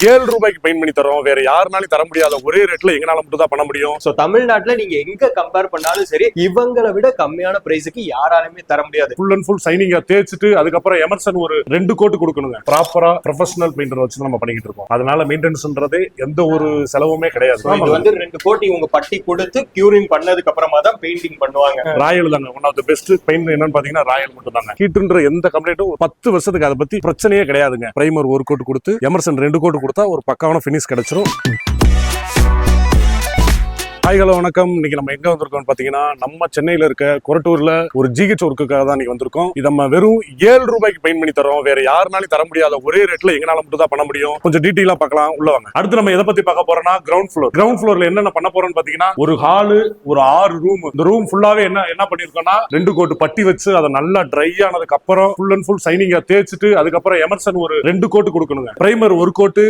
ரூபாய்க்கு பெயிண்ட் பண்ணி தரோம். வேற யாருனாலும் தர முடியாத ஒரே ரேட்ல எங்கனால மட்டும் தான் பண்ண முடியும். சோ தமிழ்நாட்டுல நீங்க எங்க கம்பேர் பண்ணாலும் சரி, இவங்களை விட கம்மியான பிரைஸுக்கு யாராலுமே தர முடியாது. ஃபுல் அண்ட் ஃபுல் சைனிங்கா தேய்ச்சிட்டு அதுக்கப்புறம் எமர்சன் ஒரு 2 கோட் கொடுக்கணுங்க. ப்ராப்பரா ப்ரொஃபஷனல் பெயிண்டர் வச்சு நம்ம பண்ணிக்கிட்டு இருக்கோம். அதனால மெயின்டெனன்ஸ்ன்றது எந்த ஒரு செலவுமே கிடையாது. இது வந்து 2 கோட் இவங்க பட்டி கொடுத்து கியூரிங் பண்ணதுக்கு அப்புறமா தான் பெயிண்டிங் பண்ணுவாங்க. ராயல் தாங்க one of the best paint. என்னன்னு பாத்தீங்கன்னா ராயல் மட்டும் தாங்க. ஹீட்ன்ற எந்த கம்ப்ளைண்ட்டும் 10 வருஷத்துக்கு அதை பத்தி பிரச்சனையே கிடையாதுங்க. பிரைமர் 1 கோட் கொடுத்து எமர்சன் 2 கோட் கொடுத்தா ஒரு பக்காவான ஃபினிஷ் கிடைச்சிரும். ஹலோ வணக்கம். இன்னைக்கு நம்ம எங்க வந்திருக்கோம் பாத்தீங்கன்னா, நம்ம சென்னையில இருக்க கொரட்டூர்ல ஒரு ஜிஹெச் ஒர்க்குக்காக தான் நீங்க வந்திருக்கோம். இது நம்ம வெறும் ரூபாய்க்கு பெயிண்ட் பண்ணி தரோம். வேற யாருனாலும் தர முடியாத ஒரே ரேட்ல எங்கனால மட்டும் தான் பண்ண முடியும். கொஞ்சம் டீட்டெயிலா பார்க்கலாம், உள்ள வாங்க. அடுத்து நம்ம எதை பத்தி பார்க்க போறோம்னா கிரவுண்ட் ஃப்ளோர்ல என்னென்ன பண்ண போறோம்னு பாத்தீங்கன்னா, ஒரு ஹாலு, ஒரு 6 ரூம். இந்த ரூம் ஃபுல்லாவே என்ன பண்ணிருக்கோம்னா 2 கோட் பட்டி வச்சு அதை நல்லா ட்ரை ஆனதுக்கு அப்புறம் ஃபுல் அண்ட் ஃபுல் சைனிங்கா தேய்ச்சிட்டு அதுக்கப்புறம் எமர்சன் ஒரு 2 கோட் கொடுக்கணுங்க. Primer 1 coat,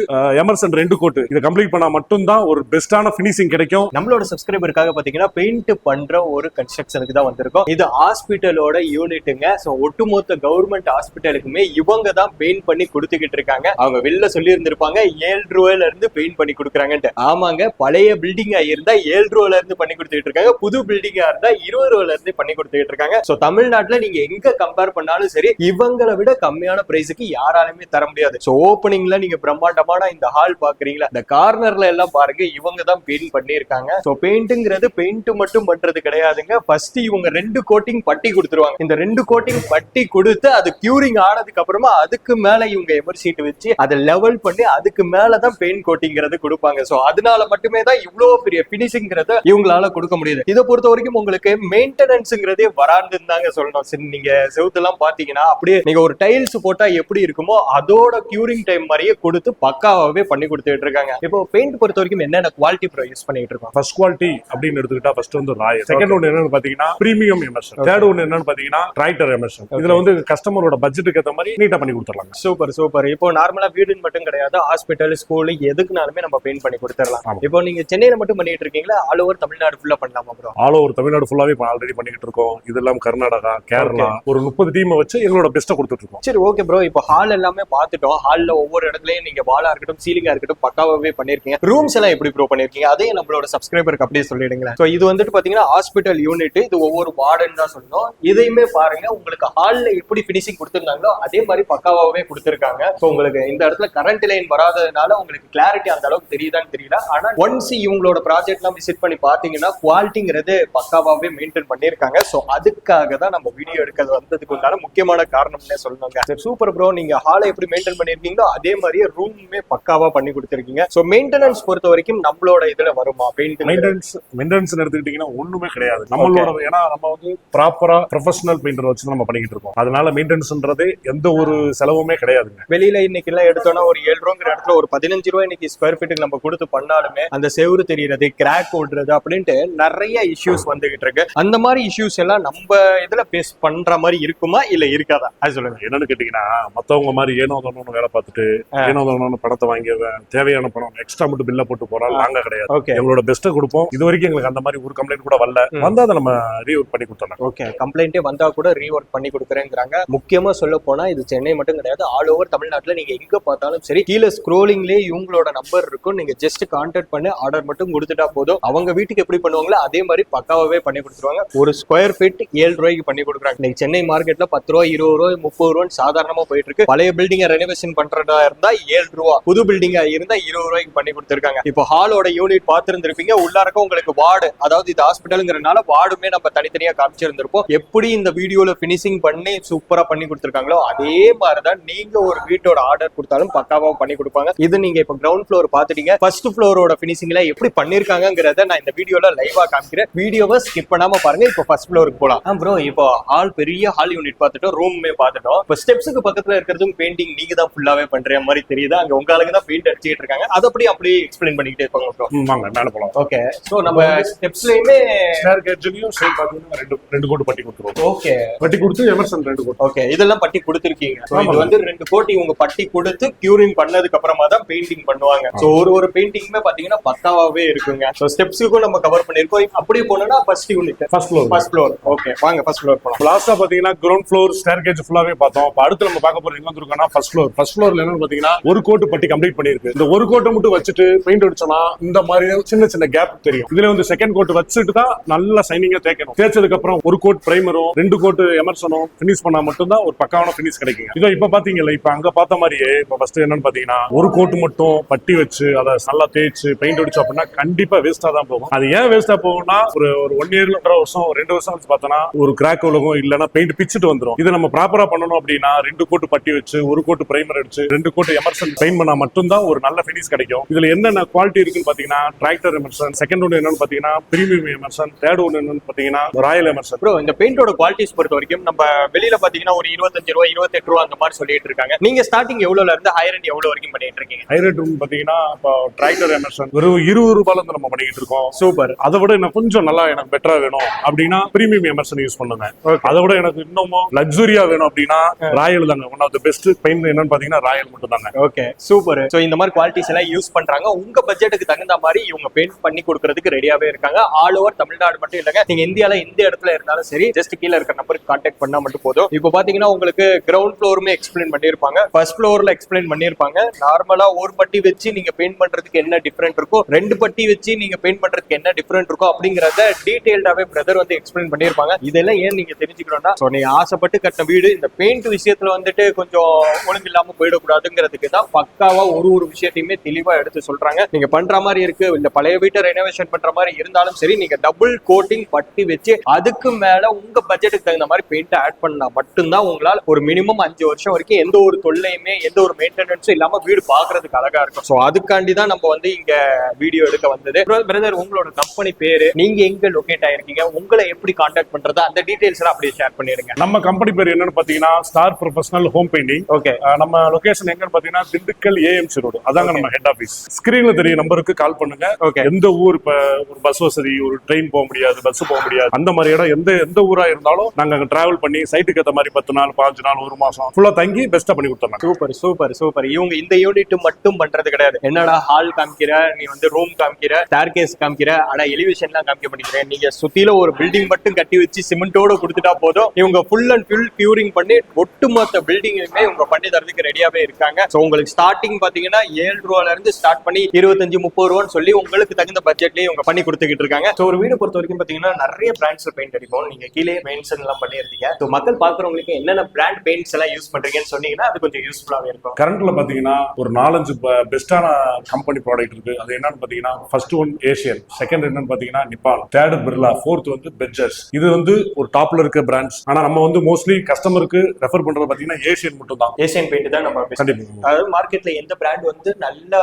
emulsion 2 coat. இதை கம்ப்ளீட் பண்ணா மட்டும் தான் ஒரு பெஸ்டான ஃபினிஷிங் கிடைக்கும். நம்மளோட சப்ஸ்கிரைபருக்காக பாத்தீங்கன்னா பெயிண்ட் பண்ற ஒரு கன்ஸ்ட்ரக்ஷனுக்கு தான் வந்திருக்கோம். இது ஹாஸ்பிட்டலோட யூனிட்டுங்க. சோ ஒட்டுமொத்த கவர்மெண்ட் ஹாஸ்பிட்டலுக்குமே இவங்க தான் பெயிண்ட் பண்ணி கொடுத்துக்கிட்டு இருக்காங்க. அவங்க வெளில சொல்லி இருந்திருப்பாங்க 7 ரூபாயில இருந்து பெயிண்ட் பண்ணி கொடுக்குறாங்கன்ட்டு. ஆமாங்க, பழைய பில்டிங்கா இருந்தா 7 ரூபாயில இருந்து பண்ணி கொடுத்துட்டு இருக்காங்க. புது பில்டிங்கா இருந்தா 20 ரூபாயில இருந்து பண்ணி கொடுத்துட்டு இருக்காங்க. சோ தமிழ்நாட்டுல நீங்க எங்க கம்பேர் பண்ணாலும் சரி, இவங்களை விட கம்மியான பிரைஸுக்கு யாராலுமே தர முடியாது. சோ ஓப்பனிங்ல நீங்க பிரம்மாண்டமான இந்த ஹால் பாக்குறீங்களா, இந்த கார்னர்ல எல்லாம் பாருங்க, இவங்க தான் பெயிண்ட் பண்ணிருக்காங்க. சோ பெயிண்ட்ங்கிறது பெயிண்ட் மட்டும் பண்றது கிடையாதுங்க. ஃபர்ஸ்ட் இவங்க 2 கோட்டிங் பட்டி கொடுத்துருவாங்க. இந்த 2 கோட்டிங் பட்டி கொடுத்து அது கியூரிங் ஆனதுக்கு அப்புறமா அதுக்கு மேல இவங்க எமர் ஷீட் வச்சு அதை லெவல் பண்ணி அதுக்கு மேலதான் பெயிண்ட் கோட்டிங்கிறது கொடுப்பாங்க. சோ அதனால மட்டுமே தான் இவ்வளவு பெரிய பினிஷிங்கிறத இவங்களால கொடுக்க முடியுது. இதை பொறுத்த வரைக்கும் உங்களுக்கு மெயின்டெனன்ஸ்ங்கிறதே வராதுன்னு தாங்க சொல்லணும். சரி, நீங்க செவுத்தெல்லாம் பாத்தீங்கன்னா அப்படியே நீங்க ஒரு டைல்ஸ் போட்டா எப்படி இருக்குமோ அதோட கியூரிங் டைம் மாதிரியே கொடுத்து பக்காவாவே பண்ணி கொடுத்துட்டு இருக்காங்க. இப்போ பெயிண்ட் பொறுத்த வரைக்கும் என்னென்ன குவாலிட்டி ப்ரோ யூஸ் பண்ணிட்டு இருக்கோம்? ஃபர்ஸ்ட் குவாலிட்டி அப்படின்னு எடுத்துக்கிட்டா ஃபர்ஸ்ட் வந்து ராயல். செகண்ட் ஒன்னு என்னன்னு பாத்தீங்கன்னா பிரீமியம் எமர்சன். தேர்ட் ஒன்னு என்னன்னு பாத்தீங்கன்னா ட்ரைட்டர் எமர்சன். இதுல வந்து கஸ்டமரோட பட்ஜெட்டுக்கு ஏத்த மாதிரி நீட்டா பண்ணி கொடுத்துறலாம். Super super. இப்போ நார்மலா வீடுன்னு மட்டும் கிடையாது, ஹாஸ்பிட்டல், ஸ்கூல் எதுக்குனாலுமே நம்ம பெயிண்ட் பண்ணி கொடுத்துடலாம். இப்போ நீங்க சென்னையில மட்டும் பண்ணிட்டு இருக்கீங்களா, ஆல் ஓவர் தமிழ்நாடு ஃபுல்லா பண்ணலாமா ப்ரோ? ஆல் ஓவர் தமிழ்நாடு ஃபுல்லாவே ஆல்ரெடி பண்ணிட்டு இருக்கோம். இது எல்லாம் கர்நாடகா, கேரளா ஒரு 30 டீம் வச்சு எங்களோட பெஸ்ட்டை கொடுத்துட்டு இருக்கோம். சரி, ஓகே ப்ரோ. இப்போ ஹால் எல்லாமே பாத்துட்டோம். ஹால்ல ஒவ்வொரு இடத்துலயும் நீங்க வாலா இருக்கட்டும், சீலிங்கா இருக்கட்டும் பக்காவாவே பண்ணிருக்கீங்க. ரூம்ஸ் எல்லாம் எப்படி ப்ரோ பண்ணிருக்கீங்க, அதே நம்மளோட சப்ஸ்கிரைபருக்கு அப்படியே சொல்லிடுங்களேன். சோ இது வந்துட்டு பாத்தீங்கன்னா ஹாஸ்பிட்டல் யூனிட், இது ஒவ்வொரு வார்டன் தான் சொல்லணும். இதையுமே பாருங்க, உங்களுக்கு ஹால்ல எப்படி பினிஷிங் கொடுத்திருந்தாங்களோ அதே மாதிரி பக்காவாவே கொடுத்திருக்காங்க. சோ உங்களுக்கு இந்த இடத்துல கரண்ட் லைன் வராததுனால உங்களுக்கு கிளாரிட்டி அந்த அளவுக்கு தெரியுதான்னு தெரியல. ஆனா ஒன்ஸ் இவங்களோட ப்ராஜெக்ட் எல்லாம் விசிட் பண்ணி பாத்தீங்கன்னா குவாலிட்டிங்கிறது பக்காவாவே மெயின்டைன் பண்ணிருக்காங்க. சோ அதுக்காக தான் நம்ம வீடியோ எடுக்கிறது வந்ததுக்கு உண்டான முக்கியமான காரணம்னே சொல்லணுங்க. Super bro. நீங்க ஹாலை எப்படி மெயின்டைன் பண்ணிருக்கீங்களோ அதே மாதிரியே ரூமுமே பக்காவா பண்ணி கொடுத்திருக்கீங்க. சோ மெயின்டெனன்ஸ் பொறுத்த வரைக்கும் நம்மளோட இதுல வருமா பெயிண்ட்? மெயின்டெனன்ஸ் எடுத்துக்கிட்டீங்கன்னா ஒண்ணுமே கிடையாது நம்மளோட. ஏன்னா நம்ம வந்து ப்ராப்பரா ப்ரொஃபஷனல் பெயிண்டர் வச்சு நம்ம பண்ணிக்கிட்டு இருக்கோம். அதனால மெயின்டெனன்ஸ்ன்றது எந்த ஒரு செலவுமே கிடையாதுங்க. வெளியில இன்னைக்கு எல்லாம் எடுத்தோம்னா ஒரு 7 ரூபாங்கிற இடத்துல ஒரு 15 ரூபாய் இன்னைக்கு ஸ்கொயர் ஃபீட்டுக்கு நம்ம கொடுத்து பண்ணாலுமே அந்த செவுரு தெரியறது, கிராக் ஓடுறது அப்படின்ட்டு நிறைய இஷ்யூஸ் வந்துகிட்டு இருக்கு. அந்த மாதிரி இஷ்யூஸ் எல்லாம் நம்ம இதுல பேஸ் பண்ற மாதிரி இருக்குமா இல்ல இருக்காதா, அது சொல்லுங்க. என்னன்னு கேட்டீங்கன்னா, மத்தவங்க மாதிரி ஏனோ தானோன்னு வேலை பார்த்துட்டு ஏனோ தானோன்னு பணத்தை வாங்கி தேவையான பணம் எக்ஸ்ட்ரா மட்டும் பில்ல போட்டு போறாங்க. நாங்க கிடையாது, எங்களோட பெஸ்ட்டை கொடுப்போம். இது வரைக்கும் எங்களுக்கு அந்த மாதிரி ஒரு கம்ப்ளைண்ட் கூட வரல. வந்தா அதை நம்ம ரீஒர்க் பண்ணி கொடுத்தோம். ஓகே, கம்ப்ளைண்டே வந்தா கூட ரீஒர்க் பண்ணி கொடுக்குறேங்கிறாங்க. முக்கியமா சொல்ல போனா இது சென்னை மட்டும் கிடையாது, ஆல் ஓவர் தமிழ்நாட்டுல நீங்க எங்க பார்த்தாலும் சரி, கீழே ஸ்க்ரோலிங்லேயே இவங்களோட நம்பர் இருக்கும். நீங்க ஜஸ்ட் கான்டாக்ட் பண்ணி ஆர்டர் மட்டும் கொடுத்துட்டா போதும். அவங்க வீட்டுக்கு எப்படி பண்ணுவாங்களோ அதே மாதிரி பக்காவே பண்ணி கொடுத்துருவாங்க. ஒரு ஸ்கொயர் ஃபீட் 7 ரூபாய்க்கு பண்ணி கொடுக்குறாங்க. இன்னைக்கு சென்னை மார்க்கெட்ல 10 ரூபாய், 20 ரூபாய், 30 ரூபாய் சாதாரணமா போயிட்டு இருக்கு. பழைய பில்டிங்கை ரெனோவேஷன் பண்றதா இருந்தா 7 ரூபா, புது பில்டிங்கா இருந்தா 20 ரூபாய்க்கு பண்ணி கொடுத்துருக்காங்க. இப்போ ஹாலோட யூனிட் பார்த்திருந்திருப்பீங்க. உள்ளாரக்க உங்களுக்கு வார்டு, அதாவது இது ஹாஸ்பிட்டலுங்கிறதுனால வார்டுமே நம்ம தனித்தனியா காமிச்சிருந்திருப்போம். எப்படி இந்த வீடியோல பினிஷிங் பண்ணி சூப்பரா பண்ணி கொடுத்துருக்காங்களோ அதே மாதிரிதான் நீங்க ஒரு வீட்டோட ஆர்டர் கொடுத்தாலும் பக்காவா பண்ணி கொடுப்பாங்க. இது நீங்க இப்ப கிரவுண்ட் ஃப்ளோர் பாத்துட்டீங்க. ஃபர்ஸ்ட் ஃப்ளோரோட பினிஷிங்ல எப்படி பண்ணிருக்காங்கிறத நான் இந்த வீடியோல லைவா காமிக்கிறேன். வீடியோவை ஸ்கிப் பண்ணாம பாருங்க. இப்போ ஃபர்ஸ்ட் ஃப்ளோருக்கு போலாம். ப்ரோ, இப்போ ஹால், பெரிய ஹால் யூனிட் பார்த்துட்டோம், ரூம்மே பார்த்துட்டோம். இப்போ ஸ்டெப்ஸுக்கு பக்கத்துல இருக்கிறதும் பெயிண்டிங் நீங்க தான் ஃபுல்லாவே பண்ற மாதிரி தெரியுதா? அங்க உங்களுக்கு தான் பெயிண்ட் அடிச்சுட்டு இருக்காங்க. அதை அப்படியே எக்ஸ்பிளைன் பண்ணிக்கிட்டே இருப்பாங்க ப்ரோ. மேல போலாம். ஓகே, சோ நம்ம ஸ்டெப்ஸ்லயுமே ஸ்டேர் கேட்ஜ்லயும் சேம் பாத்தீங்கன்னா ரெண்டு கோட் பட்டி கொடுத்துருவோம். ஓகே பட்டி கொடுத்து எமர்சன் 2 கோட். ஓகே, இதெல்லாம் பட்டி கொடுத்துருக்கீங்க. இது வந்து 2 கோட் இவங்க பட்டி கொடுத்து கியூரிங் பண்ணதுக்கு அப்புறமா தான் பெயிண்டிங் பண்ணுவாங்க. சோ ஒரு பெயிண்டிங்குமே பாத்தீங்கன்னா பக்காவாவே இருக்குங்க. சோ ஸ்டெப்ஸ்க்கும் நம்ம கவர் பண்ணிருக்கோம். அப்படியே போனோம்னா first unit first floor. Okay, வாங்க ஃபர்ஸ்ட் ஃப்ளோர் போலாம். லாஸ்டா பாத்தீங்கன்னா கிரவுண்ட் ஃப்ளோர் ஸ்டேர் கேட்ஜ் ஃபுல்லாவே பார்த்தோம். அடுத்து நம்ம பார்க்க போறது எங்க வந்திருக்கோம்னா ஃபர்ஸ்ட் ஃப்ளோர்ல என்னன்னு பாத்தீங்கன்னா ஒரு கோட் பட்டி கம்ப்ளீட் பண்ணிருக்கு. இந்த ஒரு கோட்டை மட்டும் வச்சுட்டு பெயிண்ட் அடிச்சோம்னா இந்த மாதிரி சின்ன கேப் தெரியும். இதுல வந்து செகண்ட் கோட் வச்சுட்டு தான் நல்லா சைனிங்கா தேய்க்கணும். தேய்ச்சதுக்கு அப்புறம் ஒரு கோட் பிரைமரும் 2 கோட் எமர்சனும் ஃபினிஷ் பண்ணா மட்டும் தான் ஒரு பக்காவான ஃபினிஷ் கிடைக்கும். இதோ இப்ப பாத்தீங்கல்ல, இப்ப அங்க பார்த்த மாதிரியே இப்ப ஃபர்ஸ்ட் என்னன்னு பாத்தீங்கன்னா ஒரு கோட் மட்டும் பட்டி வச்சு அதை நல்லா தேய்ச்சு பெயிண்ட் அடிச்சோம் அப்படின்னா கண்டிப்பா வேஸ்டா தான் போகும். அது ஏன் வேஸ்டா போகும்னா ஒரு 1 இயர் 1.5 வருஷம் 2 வருஷம் வச்சு பார்த்தோம்னா ஒரு கிராக் உலகம் இல்லைன்னா பெயிண்ட் பிச்சுட்டு வந்துடும். இதை நம்ம ப்ராப்பரா பண்ணணும் அப்படின்னா 2 கோட் பட்டி வச்சு ஒரு கோட் பிரைமர் அடிச்சு 2 கோட் எமர்சன் பெயிண்ட் பண்ணா மட்டும் தான் ஒரு நல்ல ஃபினிஷ் கிடைக்கும். இதுல என்னென்ன குவாலிட்டி இருக்குன்னு பாத்தீங்கன்னா டிராக்டர் எமர்சன், செகண்ட் ஒன் என்னன்னு பாத்தீங்கன்னா பிரீமியம் எமர்சன், தேர்ட் ஒன் என்னன்னு பாத்தீங்கன்னா ராயல் எமர்சன். ப்ரோ, இந்த பெயிண்டோட குவாலிட்டிஸ் பொறுத்த வரைக்கும் நம்ம வெளியில பாத்தீங்கன்னா ஒரு 25 ரூபாய் 28 ரூபாய் அந்த மாதிரி சொல்லிட்டு இருக்காங்க. நீங்க ஸ்டார்டிங் எவ்வளவுல இருந்து ஹை ரேட் எவ்வளவு வரைக்கும் பண்ணிட்டு இருக்கீங்க? ஹை ரேட் பாத்தீங்கன்னா இப்போ டிராக்டர் எமர்சன் வெறும் 20 ரூபாயில இருந்து நம்ம பண்ணிட்டு இருக்கோம். சூப்பர். அதை விட எனக்கு கொஞ்சம் நல்லா எனக்கு பெட்டரா வேணும் அப்படின்னா பிரீமியம் எமர்சன் யூஸ் பண்ணுங்க. அதை விட எனக்கு இன்னமும் லக்ஸுரியா வேணும் அப்படின்னா ராயல் தாங்க one of the best paint. என்னன்னு பாத்தீங்கன்னா ராயல் மட்டும் தாங்க. Okay, super. சோ இந்த மாதிரி குவாலிட்டிஸ் எல்லாம் யூஸ் பண்றாங்க. உங்க பட்ஜெட்டுக்கு தகுந்த மாதிரி இவங்க பெயிண்ட் பண்ணி கொடுக்கறதுக்கு ரெடியாவே இருக்காங்க. ஆல் ஓவர் தமிழ்நாடு மட்டும் இல்லங்க, நீங்க இந்தியால எந்த இடத்துல இருந்தாலும் சரி ஜஸ்ட் கீழ இருக்க நம்பருக்கு கான்டாக்ட் பண்ணா மட்டும் போதும். இப்போ பாத்தீங்கன்னா உங்களுக்கு கிரவுண்ட் ஃப்ளோருமே எக்ஸ்பிளைன் பண்ணிருப்பாங்க, ஃபர்ஸ்ட் ஃப்ளோர்ல எக்ஸ்பிளைன் பண்ணிருப்பாங்க. நார்மலா ஒரு பட்டி வச்சு நீங்க பெயிண்ட் பண்றதுக்கு என்ன டிஃபரெண்ட் இருக்கும், 2 பட்டி வச்சு நீங்க பெயிண்ட் பண்றதுக்கு என்ன டிஃபரெண்ட் இருக்கும் அப்படிங்கறத டீடைல்டாவே பிரதர் வந்து எக்ஸ்பிளைன் பண்ணிருப்பாங்க. இதெல்லாம் ஏன் நீங்க தெரிஞ்சுக்கணும்னா, சோ நீங்க ஆசைப்பட்டு கட்டின வீடு இந்த பெயிண்ட் விஷயத்துல வந்துட்டு கொஞ்சம் ஒழுங்கு இல்லாம போயிடக்கூடாதுங்கிறதுக்கு தான் பக்காவா ஒரு விஷயத்தையுமே தெளிவா எடுத்து சொல்றாங்க. நீங்க பண்ற மாதிரி இருக்கு, இந்த பழைய வீட்டை ரெனோவேஷன் பண்ற மாதிரி இருந்தாலும் சரி, நீங்க டபுள் கோட்டிங் பட்டி வச்சு அதுக்கு மேல உங்க பட்ஜெட்டுக்கு தகுந்த மாதிரி பெயிண்ட் ஆட் பண்ணா மட்டும்தான் உங்களால ஒரு மினிமம் 5 வருஷம் வரைக்கும் எந்த ஒரு தொல்லையுமே எந்த ஒரு மெயின்டெனன்ஸும் இல்லாம வீடு பாக்குறதுக்கு அழகா இருக்கும். சோ அதுக்காண்டி தான் நம்ம வந்து இங்க வீடியோ எடுக்க வந்தது. பிரதர், உங்களோட கம்பெனி பேரு, நீங்க எங்க லொகேட் ஆயிருக்கீங்க, உங்களை எப்படி கான்டாக்ட் பண்றது, அந்த டீடைல்ஸ் எல்லாம் அப்படியே ஷேர் பண்ணிடுங்க. நம்ம கம்பெனி பேர் என்னன்னு பாத்தீங்கன்னா star professional home painting. Okay, நம்ம லொகேஷன் எங்கன்னு பாத்தீங்கன்னா திண்டுக்கல் ஏஎம்சி ரோடு, அதாங்க நம்ம ஹெட் ஆபீஸ். ஸ்கிரீன்ல தெரிய நம்பருக்கு கால் பண்ணுங்க. எந்த ஊர், இப்ப ஒரு பஸ் வசதி, ஒரு ட்ரெயின் போக முடியாது, பஸ் போக முடியாது, அந்த மாதிரி இடம் எந்த ஊரா இருந்தாலும் நாங்க அங்க டிராவல் பண்ணி சைட்டுக்கு ஏற்ற மாதிரி 10 நாள் 5 நாள் 1 மாசம் ஃபுல்லா தங்கி பெஸ்டா பண்ணி கொடுத்தோம். Super super super. இவங்க இந்த யூனிட் மட்டும் பண்றது கிடையாது. என்னடா ஹால் காமிக்கிற, நீ வந்து ரூம் காமிக்கிற, ஸ்டேர்கேஸ் காமிக்கிற, ஆனா எலிவேஷன்லாம் காமிக்க மாட்டேங்கிறேன். நீங்க சுத்தில ஒரு பில்டிங் மட்டும் கட்டி வச்சு சிமெண்டோட கொடுத்துட்டா போதும். இவங்க ஃபுல் அண்ட் ஃபுல் கியூரிங் பண்ணி ஒட்டுமொத்த பில்டிங்குமே இவங்க பண்ணி தரதுக்கு ரெடியாவே இருக்காங்க. சோ உங்களுக்கு ஸ்டார்டிங் பாத்தீங்கன்னா 7 ரூபாயில இருந்து ஸ்டார்ட் பண்ணி 25-30 ரூபான்னு சொல்லி உங்களுக்கு தகுந்த பட்ஜெட்லயே இவங்க பண்ணி கொடுத்துக்கிட்டு இருக்காங்க. சோ ஒரு வீடு பொறுத்த வரைக்கும் பாத்தீங்கன்னா நிறைய பிராண்ட்ஸ்ல பெயிண்ட் அடிப்போம். நீங்க கீழே மென்ஷன் எல்லாம் பண்ணிருந்தீங்க. சோ மக்கள் பாக்குறவங்களுக்கு என்னென்ன பிராண்ட் பெயிண்ட்ஸ் எல்லாம் யூஸ் பண்றீங்கன்னு சொன்னீங்கன்னா அது கொஞ்சம் யூஸ்ஃபுல்லாவே இருக்கும். கரண்ட்ல பாத்தீங்கன்னா ஒரு 4-5 பெஸ்டான கம்பெனி ப்ராடக்ட் இருக்கு. அது என்னன்னு பாத்தீங்கன்னா ஃபர்ஸ்ட் ஒன் ஏசியன், செகண்ட் என்னன்னு பாத்தீங்கன்னா நிப்பான், தேர்ட் பிர்லா, ஃபோர்த் வந்து பெட்ஜர்ஸ். இது வந்து ஒரு டாப்ல இருக்க பிராண்ட்ஸ். ஆனா நம்ம வந்து மோஸ்ட்லி கஸ்டமருக்கு ரெஃபர் பண்றது பாத்தீங்கன்னா ஏசியன் மட்டும் தான். ஏசியன் பெயிண்ட் தான் நம்ம அதாவது மார்க்கெட்ல எந்த பிராண்ட் வந்து நல்ல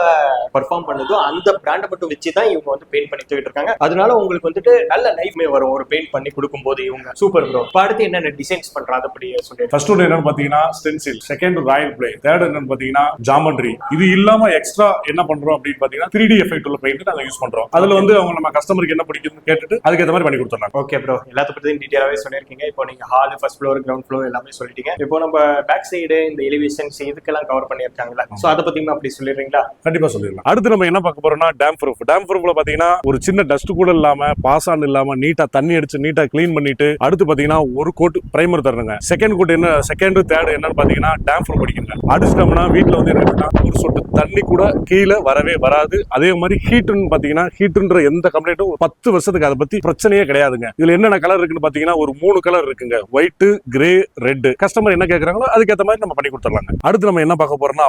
பெர்ஃபார்ம் பண்ணுதோ அந்த பிராண்டை மட்டும் வச்சு தான் இவங்க வந்து பெயிண்ட் பண்ணி தூக்கிட்டு இருக்காங்க. அதனால உங்களுக்கு வந்துட்டு நல்ல லைஃப்மே வரும் ஒரு பெயிண்ட் பண்ணி கொடுக்கும்போது. இவங்க சூப்பர் ப்ரோ. அடுத்து என்னென்ன டிசைன்ஸ் பண்றாங்க அப்படி சொல்லி. ஃபர்ஸ்ட் ஒன் என்னன்னு பாத்தீங்கன்னா stencil, second Royal play, third என்னன்னு பாத்தீங்கன்னா ஜாமெட்ரி. இது இல்லாம எக்ஸ்ட்ரா என்ன பண்றோம் அப்படின்னு பாத்தீங்கன்னா 3D எஃபெக்ட் உள்ள பெயிண்ட் நாங்க யூஸ் பண்றோம். அதுல வந்து அவங்க நம்ம கஸ்டமருக்கு என்ன பிடிக்குதுன்னு கேட்டுட்டு அதுக்கு ஏற்ற மாதிரி பண்ணி கொடுத்துறாங்க. ஓகே ப்ரோ, எல்லாத்த பத்தியும் டீடைலாவே சொல்லிருக்கீங்க. இப்போ நீங்க hall, first floor, ground floor எல்லாமே சொல்லிட்டீங்க. இப்போ நம்ம பேக் சைடு இந்த எலிவேஷன்ஸ் இதுக்கெல்லாம் கவர் பண்ணிருக்காங்களா, சோ அத பத்தியும் அப்படி சொல்லிடுறீங்களா? கண்டிப்பா சொல்லிடலாம். அடுத்து நம்ம என்ன பார்க்க போறோம்னா டேம் ப்ரூஃப். டேம் ப்ரூஃப்ல பாத்தீங்கன்னா ஒரு சின்ன டஸ்ட் கூட இல்லாம, பாசான் இல்லாம நீட்டா தண்ணி அடிச்சு நீட்டா கிளீன் பண்ணிட்டு அடுத்து பாத்தீங்கன்னா ஒரு கோட் பிரைமர் தரணுங்க. செகண்ட் கோட் என்ன, செகண்ட் தேர்ட் என்னன்னு பாத்தீங்கன்னா டேம் ப்ரூஃப் அடிக்கணும். அடிச்சிட்டோம்னா வீட்டுல வந்து என்ன ஒரு சொட்டு தண்ணி கூட கீழே வரவே வராது. அதே மாதிரி ஹீட்டுன்னு பாத்தீங்கன்னா ஹீட்டுன்ற எந்த கம்ப்ளைண்ட்டும் 10 வருஷத்துக்கு அதை பத்தி பிரச்சனையே கிடையாதுங்க. இதுல என்னென்ன கலர் இருக்குன்னு பாத்தீங்கன்னா ஒரு 3 கலர் இருக்குங்க, ஒயிட், கிரே, ரெட். கஸ்டமர் என்ன கேக்குறாங்களோ அதுக்கேற்ற மாதிரி நம்ம பண்ணி கொடுத்துடலாங்க. அடுத்து நம்ம என்ன பார்க்க போறோம்னா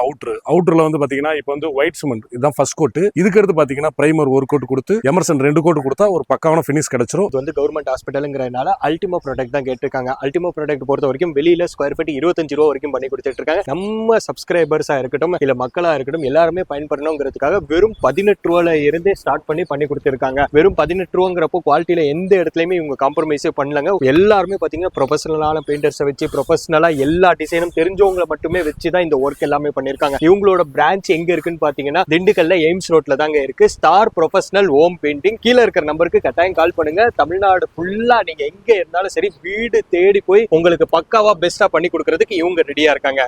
அவுட்டர்ல வந்து பாத்தீங்கன்னா இப்போ வந்து ஒயிட் சிமெண்ட் இதுதான் ஃபர்ஸ்ட் கோட். இதுக்கு அடுத்து பாத்தீங்கன்னா பிரைமர் ஒரு கோட் கொடுத்து எமர்சன் 2 கோட் கொடுத்தா ஒரு பக்காவான ஃபினிஷ் கிடைச்சிரும். இது வந்து கவர்மெண்ட் ஹாஸ்பிட்டல்ங்கிறனால அல்டிமோ ப்ராடக்ட் தான் கேட்டிருக்காங்க. அல்டிமோ ப்ராடக்ட் பொறுத்த வரைக்கும் வெளியில ஸ்கொயர் ஃபீட் 25 ரூபா வரைக்கும் பண்ணி கொடுத்துட்டு இருக்காங்க. நம்ம சப்ஸ்கிரைபர்ஸா இருக்கட்டும் இல்ல மக்களா இருக்கட்டும் எல்லாருமே பயன்படணுங்கிறதுக்காக வெறும் 18 ரூபாயில இருந்தே ஸ்டார்ட் பண்ணி கொடுத்திருக்காங்க. வெறும் 18 ரூபாங்கிறப்போ குவாலிட்டியில எந்த இடத்துலயுமே இவங்க காம்ப்ரமைஸே பண்ணலங்க. எல்லாருமே பாத்தீங்கன்னா ப்ரொஃபஷனலான பெயிண்டர்ஸை வச்சு ப்ரொஃபஷனலா எல்லா டிசைனும் தெரிஞ்சவங்களை மட்டுமே வச்சு தான் இந்த ஒர்க் எல்லாமே பண்ணிருக்காங்க. இவங்களோட பிரான்ச் எங்க இருக்குன்னு பாத்தீங்கன்னா திண்டுக்கல்ல எய்ம்ஸ் ரோட்ல தாங்க இருக்கு. Star professional professional home painting. கீழே இருக்கிற நம்பருக்கு கட்டாயம் கால் பண்ணுங்க. தமிழ்நாடு ஃபுல்லா நீங்க எங்க இருந்தாலும் சரி வீடு தேடி போய் உங்களுக்கு பக்காவா பெஸ்டா பண்ணி கொடுக்கறதுக்கு இவங்க ரெடியா இருக்காங்க.